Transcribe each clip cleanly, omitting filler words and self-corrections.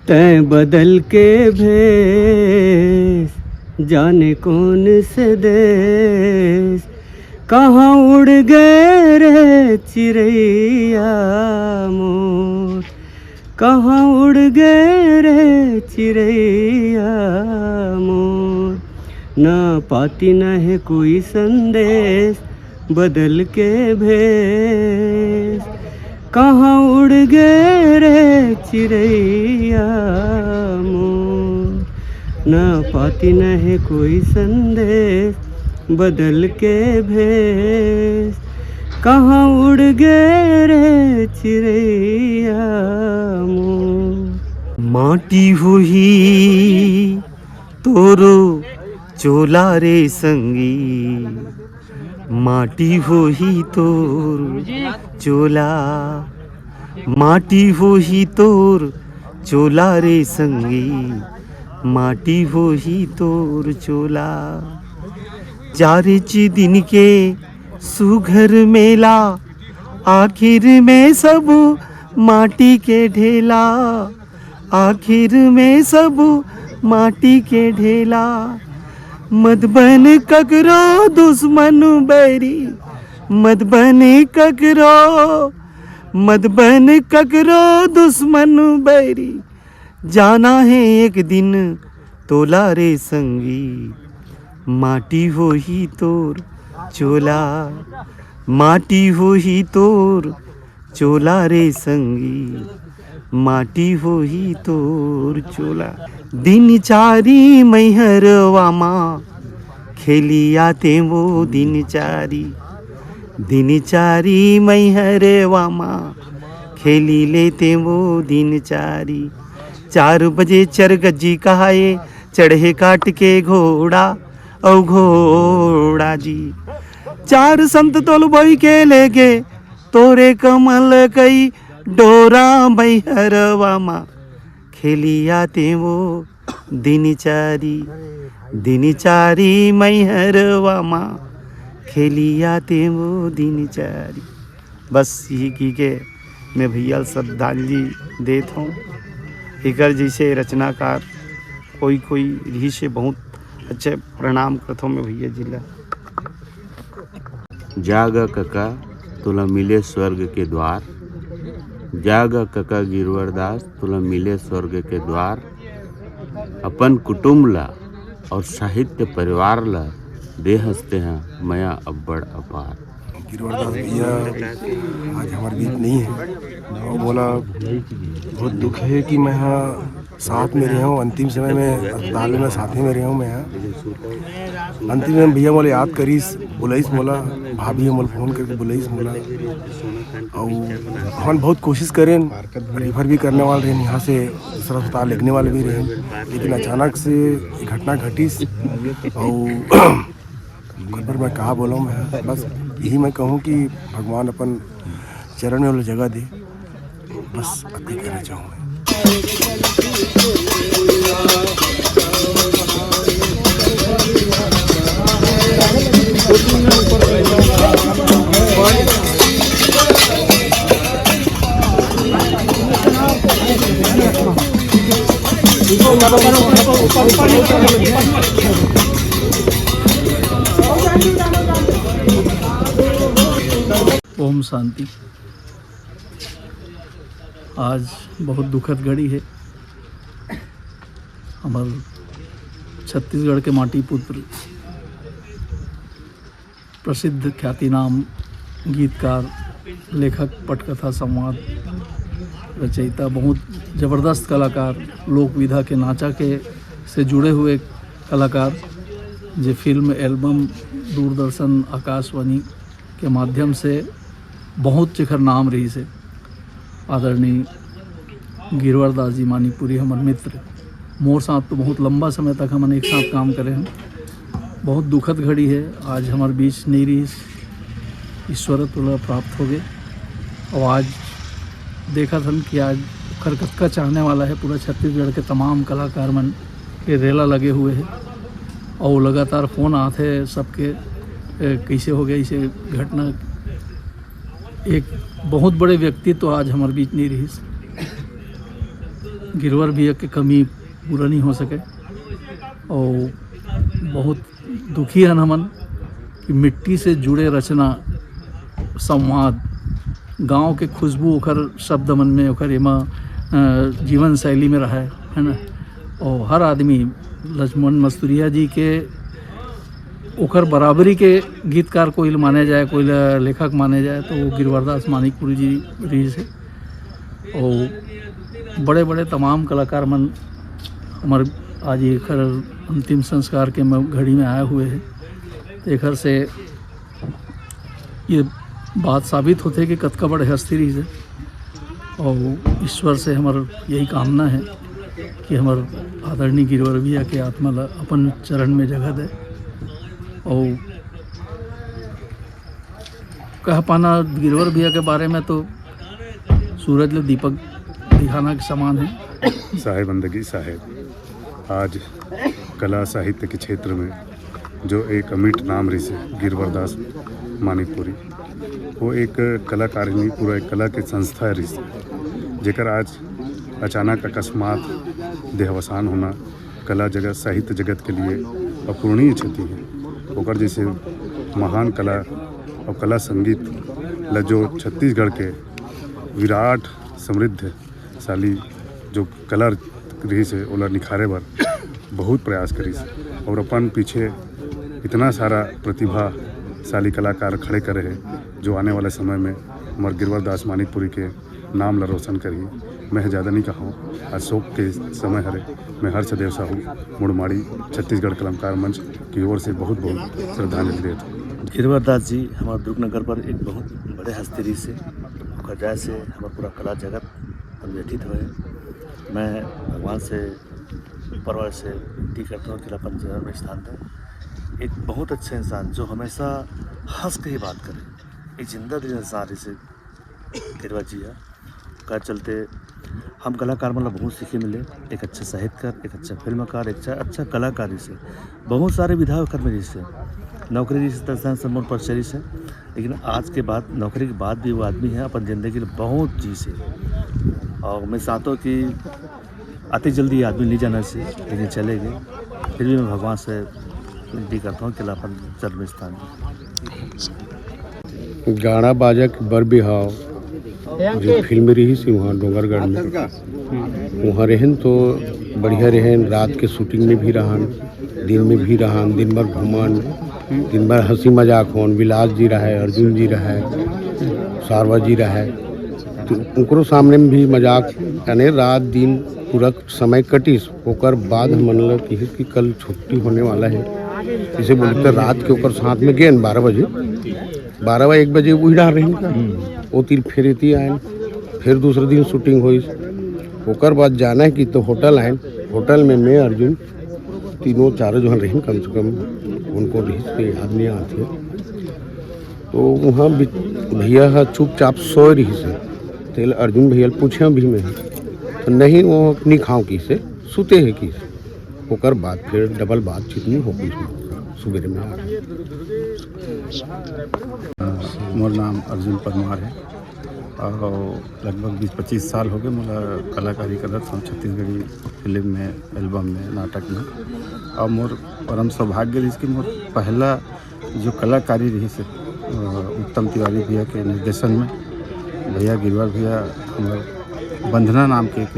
तैं बदल के भेष जाने कौन से देश, कहाँ उड़ गए रे चिड़ैया मोर, कहाँ उड़ गए रे चिड़ैया मोर। न पाती न है कोई संदेश बदल के भेष, कहाँ उड़ गए रे चिड़ैया मोर। न पाती न है कोई संदेश बदल के भेष, कहाँ उड़ गए रे चिड़ैया मोर। माटी हुई तोरो चोला रे संगी, माटी होही तोर चोला, माटी होही तोर चोला रे संगी, माटी होही तोर चोला। चारिच दिन के सुघर मेला, आखिर में सब माटी के ढेला, आखिर में सब माटी के ढेला। मत बन ककरो दुश्मन बैरी, मत बन ककरो, मत बन ककरो दुश्मन बैरी, जाना है एक दिन तोला रे संगी, माटी होही तोर चोला, माटी होही तोर चोला रे संगी, माटी होही तोर चोला। दिन चारी मैहर वामा खेली आते वो दिन चारी, दिन चारी मैहर वामा खेली लेते वो दिन चारी। 4 बजे चरगज्जी कहाए चढ़े काट के घोड़ा, औ घोड़ा जी। 4 संत तोल बोई के ले गे तोरे कमल कई डोरा मैहरवा माँ, खेली आते वो दिन चारी, दिन चारी मैहरवा माँ, खेली आते वो दिन चारी। बस यही की के मैं भैया श्रद्धांजलि देता हूँ। एकर जैसे रचनाकार कोई कोई रही से बहुत अच्छे प्रणाम करता हूँ मैं भैया जिला। जाग कका तुला मिले स्वर्ग के द्वार, जाग कका गिरवर दास तुला मिले स्वर्ग के द्वार। अपन कुटुंब ला और साहित्य परिवार ला दे हंसते हैं मया अब्बड़ अपार। गिरवर दास भैया आज हमारे बीच नहीं है और बोला बहुत दुख है कि मैं यहाँ साथ में रहा हूँ। अंतिम समय में अस्पताल में साथ में रहा हूँ मैं यहाँ। अंतिम में भैया मोला याद करीस, बुलाईस मोला, भाभी मोला फ़ोन करके बुलाईस मोला। और हम बहुत कोशिश करें, रेफर भी करने वाले रहे यहाँ से दूसरा अस्पताल लिखने वाले भी रहे, लेकिन अचानक से घटना घटिस। और पर मैं कहा बोला हूँ, मैं बस यही मैं कहूँ कि भगवान अपन चरण में वाला जगह दे, बस अति कहना चाहूँ मैं। ओम शांति। आज बहुत दुखद घड़ी है। हमारे छत्तीसगढ़ के माटी पुत्र, प्रसिद्ध ख्यातिनाम गीतकार, लेखक, पटकथा, संवाद रचयिता, बहुत ज़बरदस्त कलाकार, लोक विधा के नाचा के से जुड़े हुए कलाकार, जो फिल्म, एल्बम, दूरदर्शन, आकाशवाणी के माध्यम से बहुत चिखर नाम रही से। आदरणीय गिरवर दास जी मानीपुरी हमारे मित्र, मोर साथ तो बहुत लंबा समय तक हमने एक साथ काम करे हैं। बहुत दुखद घड़ी है, आज हमारे बीच नहीं रही, ईश्वर तुला प्राप्त हो गए। और आज देखा था कि आज खरकत चाहने वाला है पूरा छत्तीसगढ़ के तमाम कलाकार मन के रेला लगे हुए हैं। और लगातार फ़ोन आते हैं सबके, कैसे हो गया इसे घटना। एक बहुत बड़े व्यक्ति तो आज हमारे बीच नहीं रही। गिरवर भैया की कमी पूरा नहीं हो सके और बहुत दुखी हन हमन कि मिट्टी से जुड़े रचना संवाद गांव के खुशबू ओकर शब्द मन में ओकर एमा जीवन शैली में रहा है ना। और हर आदमी लक्ष्मण मस्तूरिया जी के ओकर बराबरी के गीतकार कोई माने जाए, कोई लेखक माने जाए तो वो गिरवरदास मानिकपुरी जी रही से। और बड़े बड़े तमाम कलाकार मन हमारे आज एकर अंतिम संस्कार के घड़ी में आए हुए हैं। एकर से ये बात साबित होते कि कतका बड़े हस्ती रही से। और ईश्वर से हमार यही कामना है कि हमार आदरणीय गिरवर भैया के आत्मा ला अपन चरण में जगह दे। और कह पाना गिरवर भैया के बारे में तो सूरज ले दीपक दिखाना के समान है। साहेबंदगी साहेब आज कला साहित्य के क्षेत्र में जो एक अमिट नाम रही से गिरवरदास मानिकपुरी, वो एक कलाकारिणी पूरा एक कला के संस्था रही से, जेकर आज अचानक अकस्मात देहावसान होना कला जगत साहित्य जगत के लिए अपूर्णीय क्षति है। ओकर जैसे महान कला और कला संगीत ला जो छत्तीसगढ़ के विराट समृद्धशाली जो कला रही से ओला निखारे बर बहुत प्रयास करी से। और अपन पीछे इतना सारा प्रतिभाशाली कलाकार खड़े करे हैं जो आने वाले समय में हमारे गिरवरदास मानिकपुरी के नाम ला रोशन करी। मैं ज़्यादा नहीं कहूँ, अशोक के समय हरे मैं हर्षदेव साहू मुड़माड़ी छत्तीसगढ़ कलाकार मंच की ओर से बहुत बहुत श्रद्धांजलि देता हूँ। गिरवरदास जी हमारे दुर्गनगर पर एक बहुत बड़े हस्ती से वजह से हमारा पूरा कला जगत संगठित हुए। मैं भगवान से ऊपर से विनती करता हूँ कि अपन जीवन में स्थान दें। एक बहुत अच्छा इंसान जो हमेशा हंस के ही बात करे, एक जिंदा दिल इंसान इसे गिरवा जी है का चलते हम कलाकार मतलब बहुत सीखे मिले। एक अच्छा साहित्यकार, एक अच्छा फिल्मकार, एक अच्छा कलाकारी से बहुत सारे विधा कर्मी से नौकरी से सम्मान पर शरीर से। लेकिन आज के बाद नौकरी के बाद भी वो आदमी है अपन ज़िंदगी में बहुत जी से। और मैं चाहता हूँ कि आते जल्दी आदमी नहीं जाना से, लेकिन चले गए। फिर भी मैं भगवान से विनती करता हूँ कि अपन जन्म स्थान गाना बाजा के बर बिहाव जो फिल्म रही सी वहाँ डोंगरगढ़ में, वहाँ रहन तो बढ़िया रहन। रात के शूटिंग में भी रहन, दिन में भी रहन, दिन भर घूमन, दिन भर हंसी मजाक होन। विलास जी रहे, अर्जुन जी रहे, सारवा जी रहे, तो उनको सामने में भी मजाक यानी रात दिन पूरा समय कटिस। ओकर बाद हमन ला कि कल छुट्टी होने वाला है, इसे बोलते रात के ओकर साथ में गए 12 बजे 1 बजे उड़ा रही वो तीर फेरी आए। फिर दूसरे दिन शूटिंग हुई। ओकर बाद जाना है कि तो होटल आए। होटल में मैं अर्जुन तीनों चारों जो रही कम से कम उनको भी आदमी आते। तो वहाँ भैया चुपचाप सोए रही से। तेल अर्जुन भैया पूछे भी मैं तो नहीं, वो नहीं खाऊँ की से सुते है कि ओकर बाद फिर डबल बातचीत नहीं हो गई सुबह में आ रही। मोर नाम अर्जुन परमार है और लगभग 20-25 साल हो गए मोला कलाकारी करत हूँ छत्तीसगढ़ी फिल्म में, एल्बम में, नाटक में। और मोर परम सौभाग्य रही कि मोर पहला जो कलाकारी रही से उत्तम तिवारी भैया के निर्देशन में भैया गिरवर भैया हमारे बंधना नाम के एक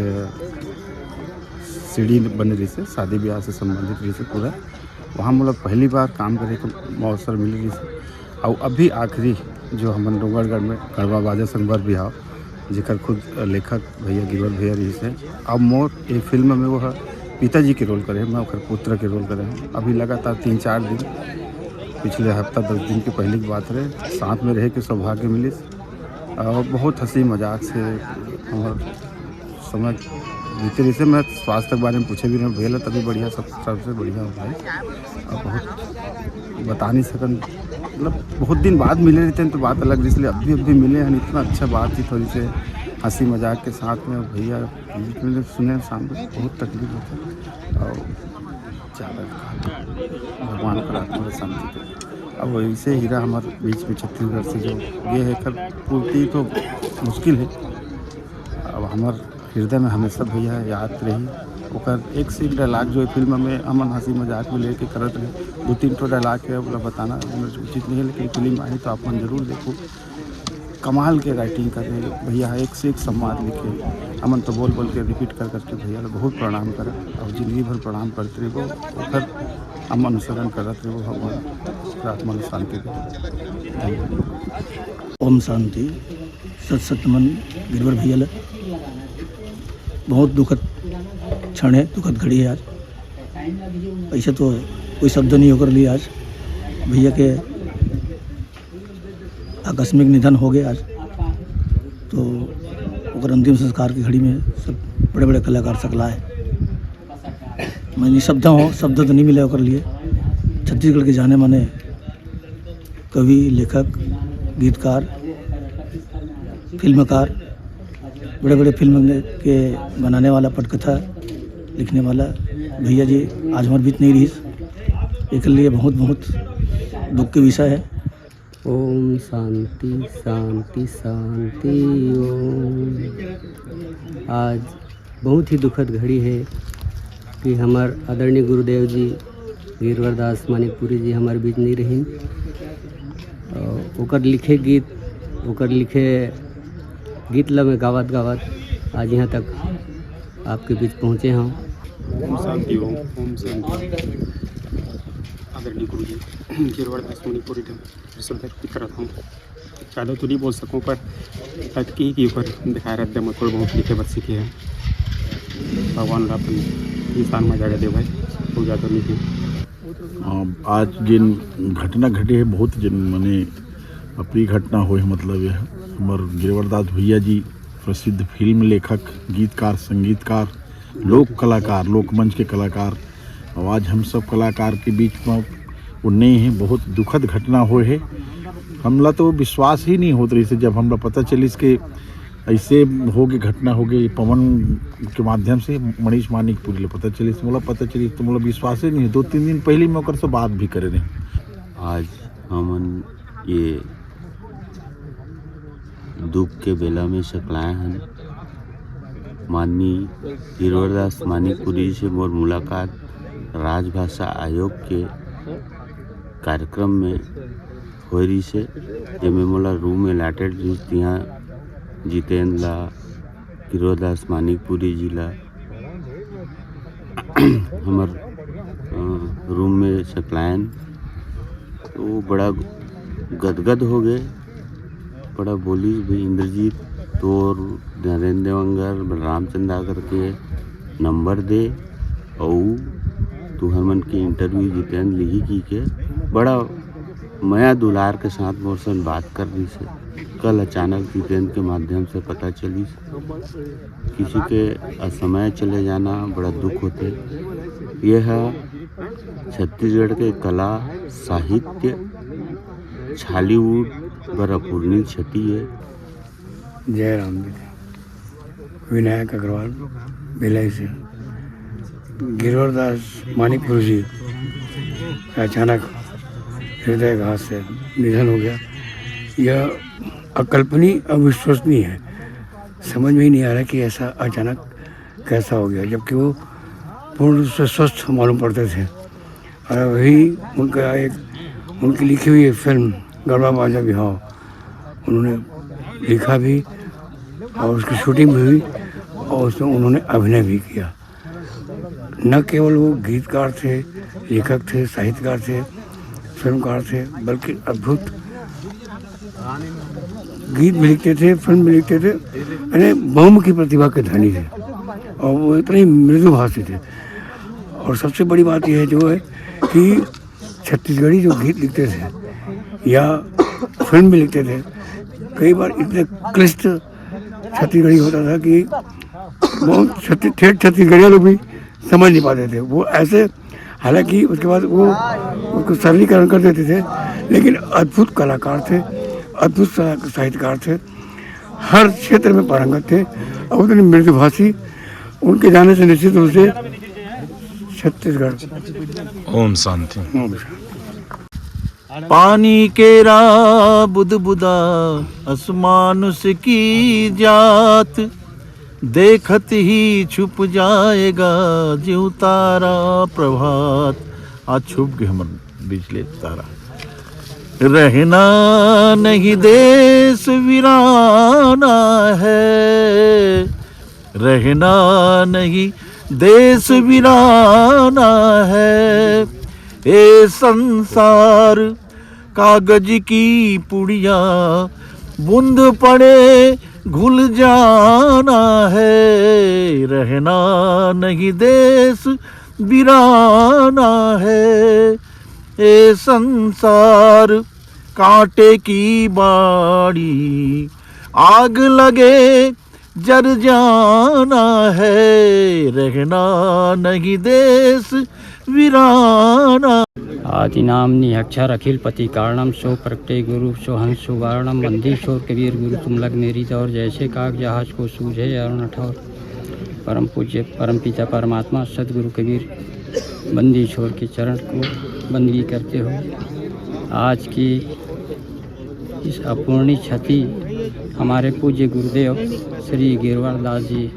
सीढ़ी बन रही से, शादी ब्याह से संबंधित रही से पूरा। वहाँ मोला पहली बार काम करे के अवसर मिल रही से। और अभी आखिरी जो हम डोंगरगढ़ में गढ़वा बाजा संगवर बिहाव जेकर खुद लेखक भैया गिरवर भैया रही से। अब मोर एक फिल्म में वो पिताजी के रोल करे, मैं ओकर पुत्र के रोल करे। अभी लगातार 3-4 दिन पिछले हफ्ता 10 दिन की पहले की बात रहे, साथ में रहे के सौभाग्य मिली। और बहुत हंसी मजाक से हमारे समय बीते रही से। मैं स्वास्थ्य के बारे में पूछे भी नहीं भैया तभी बढ़िया सबसे बढ़िया होता है। और बहुत बता नहीं सकन, मतलब बहुत दिन बाद मिले रहते हैं तो बात अलग, इसलिए अभी मिले हैं। इतना अच्छा बातचीत थोड़ी से हंसी मजाक के साथ में भैया सुने सामने बहुत तकलीफ होता है। और ज़्यादा भगवान पर आत्मा शांति दे। अब वैसे हीरा हमारे बीच में छत्तीसगढ़ से जो ये है कर पूर्ति तो मुश्किल है। अब हमार हृदय में हमेशा भैया याद रही। ओकर एक से एक डायलॉग जो है फिल्म में अमन हंसी मजाक में लेके करत रहे। 2-3 ठो डायलॉग है बोला बताना उचित नहीं है, लेकिन फिल्म आई तो आप मन जरूर देखो। कमाल के राइटिंग कर रहे भैया, एक से एक संवाद लिखे। अमन तो बोल बोल के रिपीट कर करके भैया बहुत प्रणाम करा और जिंदगी भर प्रणाम करते रहे वो। ओकर हम अनुसरण करते रहे, भगवान आत्मा में शांति दे। ओम शांति। सत सत मन गिरवर भैया ला बहुत दुखद क्षण है, दुखद घड़ी है आज। ऐसे तो कोई शब्द नहीं होकर लिए आज भैया के आकस्मिक निधन हो गए आज। तो ओकर अंतिम संस्कार की घड़ी में सब बड़े बड़े कलाकार सकला है। मैं निशब्द हूँ, शब्द तो नहीं मिले ओकर लिए। छत्तीसगढ़ के जाने माने कवि, लेखक, गीतकार, फिल्मकार, बड़े बड़े फिल्म के बनाने वाला, पटकथा लिखने वाला भैया जी आज हमारे बीच नहीं रही। एक लिए बहुत बहुत दुख के विषय है। ओम शांति शांति शांति ओम। आज बहुत ही दुखद घड़ी है कि हमार आदरणीय गुरुदेव जी गिरवर दास मानिकपुरी जी हमारे बीच नहीं रही। ओकर लिखे गीत ला में गावत गावत आज यहाँ तक आपके बीच पहुँचे हैं। ओम शांति ओम। ओम शांति। आदरणीय गुरु जी गिरवर दास मणिपुरी सब व्यक्ति करत हूँ। ज़्यादा तो नहीं बोल सकूँ पर अटकी की ऊपर दिखाया रहते मैं थोड़ा बहुत लिखे बच सीखे हैं। भगवान अपन इंसान में जगह दे भाई, वो ज़्यादा नहीं है। आज जिन घटना घटी है बहुत जिन मने अप्रिय घटना हुई है। मतलब यह हमार गिरवर दास भैया जी प्रसिद्ध फिल्म लेखक, गीतकार, संगीतकार, लोक कलाकार, लोकमंच के कलाकार। और आज हम सब कलाकार के बीच में वो नहीं है। बहुत दुखद घटना हुई है। हमला तो विश्वास ही नहीं होत रही से जब हमला पता चली कि ऐसे हो गई घटना हो गई। पवन के माध्यम से मनीष मानिकपुरी ले पता चली, पता चली तो मतलब विश्वास ही नहीं। 2-3 दिन पहले मैं ओकर से बात भी करे रहे। आज हमन ये दुख के बेला में सकलाए हैं। माननीय गिरवर दास मानिकपुरी से मोर मुलाकात राजभाषा आयोग के कार्यक्रम में हो रही से, जिसमें मोला रूम अलॉटेड रही। तिहाँ जितेंद्र ला, गिरवर दास मानिकपुरी जी ला हमार रूम में सकलायन। तो बड़ा गदगद हो गए, बड़ा बोली भाई इंद्रजीत तोर नरेंद्र देवंगर, बलराम चंदागर के नंबर दे और तू हमन के इंटरव्यू जितेंद्र लिही की के बड़ा माया दुलार के साथ मोरसन बात कर रही से। कल अचानक जितेंद्र के माध्यम से पता चली किसी के असमय चले जाना बड़ा दुख होते। यह छत्तीसगढ़ के कला, साहित्य, छालीवुड बर अपूर्णीय क्षति है। जय राम। विनायक अग्रवाल भिलाई से। गिरवर दास मानिकपुरी जी अचानक हृदयघात से निधन हो गया। यह अकल्पनीय, अविश्वसनीय है। समझ में ही नहीं आ रहा कि ऐसा अचानक कैसा हो गया, जबकि वो पूर्ण रूप से स्वस्थ मालूम पड़ते थे। और वही उनका उनकी लिखी हुई एक फिल्म गरबा बाजा बिहाव उन्होंने लिखा भी और उसकी शूटिंग भी हुई और उसमें उन्होंने अभिनय भी किया। न केवल वो गीतकार थे, लेखक थे, साहित्यकार थे, फिल्मकार थे, बल्कि अद्भुत गीत भी लिखते थे, फिल्म भी लिखते थे। यानी बहुमुखी प्रतिभा के धनी थे और वो इतने मृदुभाषी थे। और सबसे बड़ी बात यह है जो है कि छत्तीसगढ़ी जो गीत लिखते थे या फिल्म भी लिखते थे, कई बार इतने क्लिष्ट छत्तीसगढ़ी होता था कि बहुत ठेठ छत्तीसगढ़िया लोग भी समझ नहीं पाते थे। वो ऐसे, हालांकि उसके बाद वो उसको सरलीकरण कर देते थे, लेकिन अद्भुत कलाकार थे, अद्भुत साहित्यकार थे, हर क्षेत्र में पारंगत थे और उतनी मृदुभाषी। उनके जाने से निश्चित रूप से छत्तीसगढ़। ओम शांति। पानी केरा बुदबुदा आसमान से की जात, देखत ही छुप जाएगा ज्यों तारा प्रभात। आज छुप गए हमर बिजले तारा। रहना नहीं देश वीराना है, रहना नहीं देश वीराना है। ए संसार कागज की पुड़िया, बूंद पड़े घुल जाना है। रहना नहीं देश वीराना है। ए संसार कांटे की बाड़ी, आग लगे जर जाना है। रहना नहीं देश वीराना। आदिनाम्नि अक्षर अखिल पति कारणम सो प्रकटे गुरु सो हंस सुवर्णम बंदी शोर कबीर गुरु तुम लग मेरी दौर। जैसे काग जहाज को सूझे अरुण ठौर। परम पूज्य परम पिता परमात्मा सदगुरु कबीर बंदी छोर के चरण को बंदगी करते हो। आज की इस अपूर्णी क्षति हमारे पूज्य गुरुदेव श्री गिरवर दास जी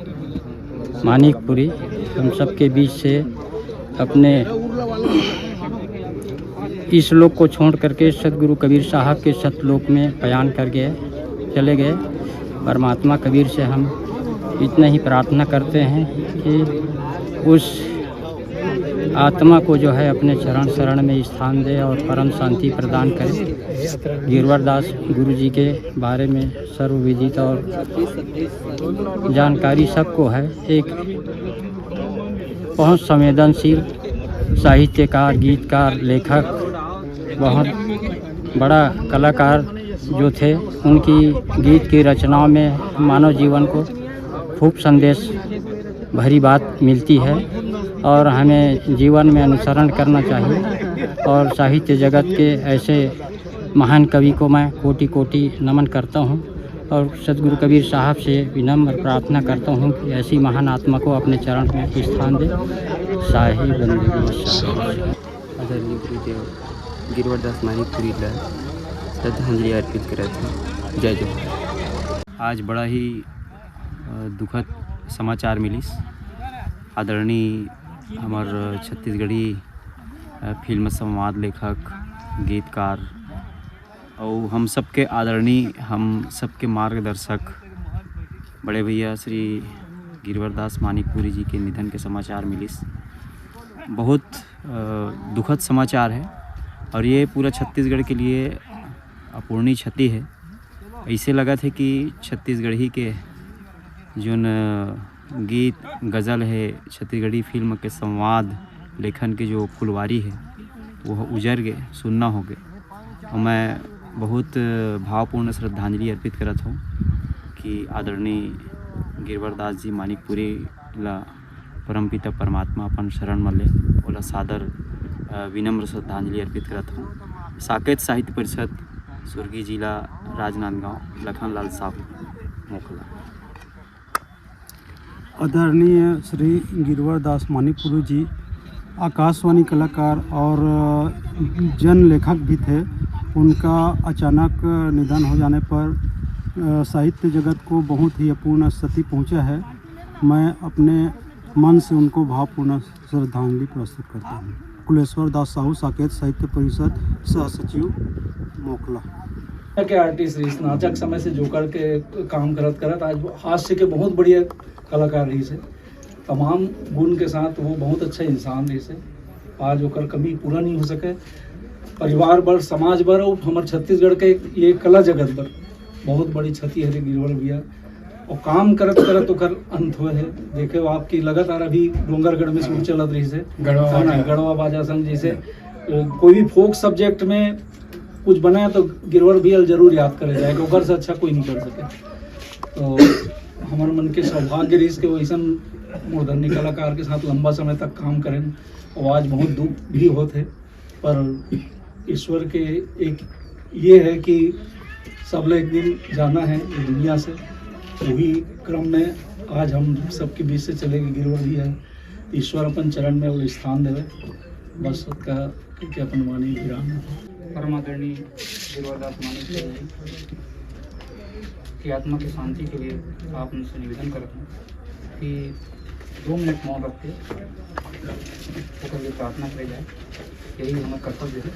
मानिकपुरी हम सबके बीच से अपने इस लोक को छोड़ करके सतगुरु कबीर साहब के सतलोक में बयान कर गए चले गए। परमात्मा कबीर से हम इतना ही प्रार्थना करते हैं कि उस आत्मा को जो है अपने चरण शरण में स्थान दे और परम शांति प्रदान करे। गिरवर दास गुरु जी के बारे में सर्वविदित और जानकारी सबको है। एक बहुत संवेदनशील साहित्यकार, गीतकार, लेखक, बहुत बड़ा कलाकार जो थे। उनकी गीत की रचनाओं में मानव जीवन को खूब संदेश भरी बात मिलती है और हमें जीवन में अनुसरण करना चाहिए। और साहित्य जगत के ऐसे महान कवि को मैं कोटि कोटि नमन करता हूँ और सतगुरु कबीर साहब से विनम्र प्रार्थना करता हूँ कि ऐसी महान आत्मा को अपने चरण में स्थान दे। शाही बंदगी आदरणीय गुरुदेव गिरवर दास मानिकपुरीला श्रद्धांजलि अर्पित करत हैं। जय जोहार। आज बड़ा ही दुखद समाचार मिलिस। आदरणीय हमार छत्तीसगढ़ी फिल्म संवाद लेखक, गीतकार और हम सबके आदरणीय, हम सबके मार्गदर्शक बड़े भैया श्री गिरवर दास मानिकपुरी जी के निधन के समाचार मिलिस। बहुत दुखद समाचार है और ये पूरा छत्तीसगढ़ के लिए अपूर्णीय क्षति है। ऐसे लगा थे कि छत्तीसगढ़ी के जोन गीत गज़ल है, छत्तीसगढ़ी फिल्म के संवाद लेखन के जो फुलवारी है वो उजर गए, सुनना हो गए। और मैं बहुत भावपूर्ण श्रद्धांजलि अर्पित करत हूँ कि आदरणीय गिरवर दास जी मानिकपुरी ला परमपिता परमात्मा अपन शरण में ले ओला सादर विनम्र श्रद्धांजलि अर्पित करत हूँ। साकेत साहित्य परिषद स्वर्गीय जिला राजनांदगांव, लखनलाल साहू, मोखला। आदरणीय श्री गिरवर दास मानिकपुरी जी आकाशवाणी कलाकार और जन लेखक भी थे। उनका अचानक निधन हो जाने पर साहित्य जगत को बहुत ही अपूर्ण क्षति पहुंचा है। मैं अपने मन से उनको भावपूर्ण श्रद्धांजलि प्रस्तुत करता हूं। कुलेश्वर दास साहू, साकेत साहित्य परिषद, सह सचिव, मोखला के आर्टिस्ट रही, नाचक समय से जोकर के काम करत आज हास्य के बहुत बढ़िया कलाकार रही से। तमाम गुण के साथ वो बहुत अच्छा इंसान रही से। आज ओकर कमी पूरा नहीं हो सके। परिवार बर, समाज बर और हमारे छत्तीसगढ़ के ये कला जगत बर बहुत बड़ी क्षति है गिरवर भैया। और काम करत करत ओकर अंत हुए है। देखे आपकी लगातार अभी डोंगरगढ़ में शुरू चलत रही से गढ़वा बाजा संघ। जैसे कोई भी फोक सब्जेक्ट में कुछ बनाया तो गिरवर भैया जरूर याद करे जाएगा। ओकर से अच्छा कोई नहीं कर सके। तो हमारे मन के सौभाग्य रही के वैसा मूर्धन्य कलाकार के साथ लंबा समय तक काम करें। और आज बहुत दुख भी होते, पर ईश्वर के एक ये है कि सब लोग एक दिन जाना है दुनिया से। वही क्रम में आज हम सबके बीच से चले गए गिरवर भी है। ईश्वर अपन चरण में वो स्थान देवे, बस उसका क्योंकि अपन वाणी विराम परमादरणीय गिरवर दास मानिकपुरी की आत्मा की शांति के लिए आप उनसे निवेदन करता हूँ कि 2 मिनट मौन रख के उसके लिए प्रार्थना करी जाए। यही हमारा कर्तव्य है।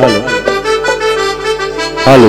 Hello hello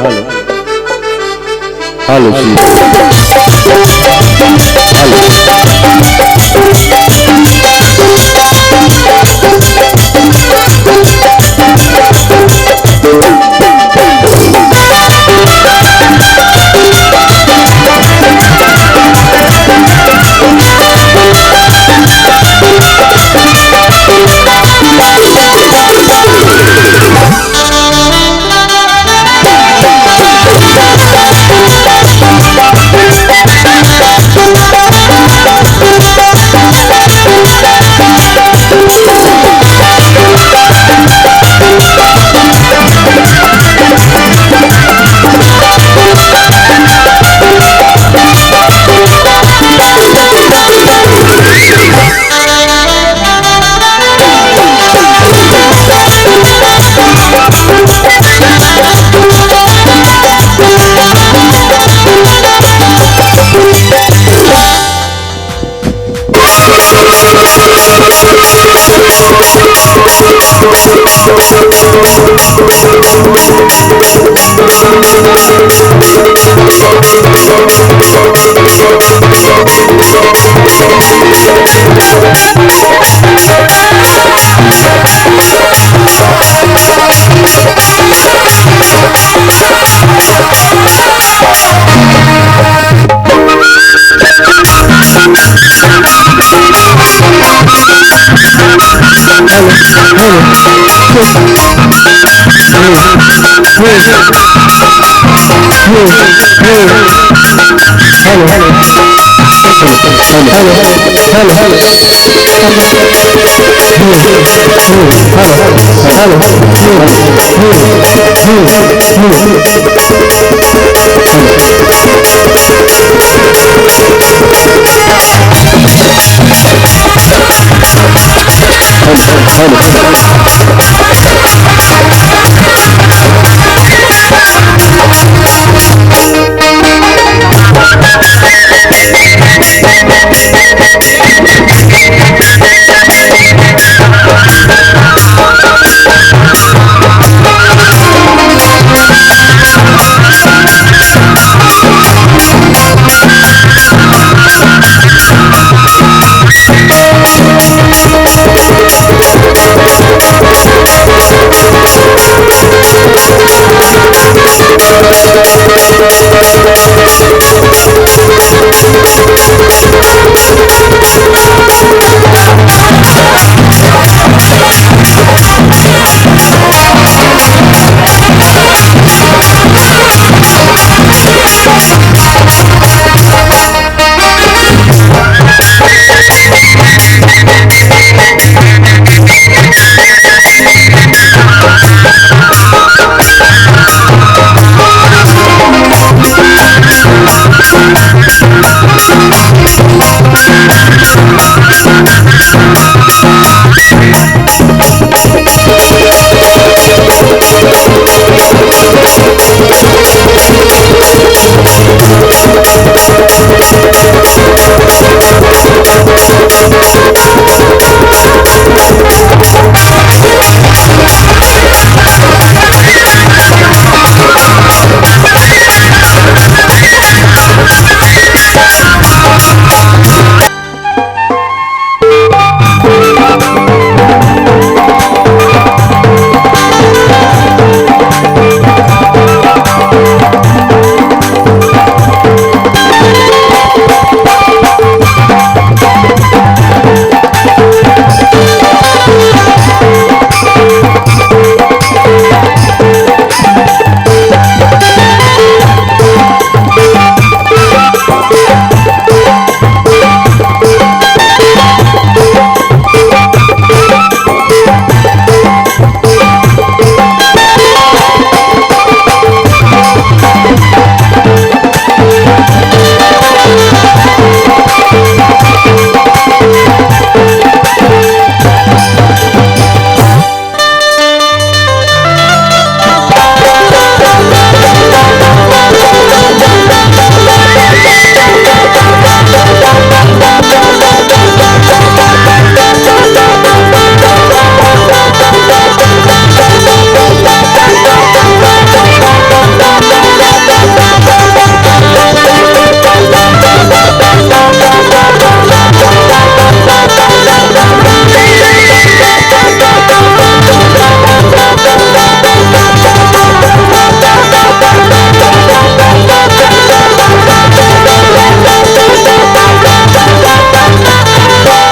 hello hello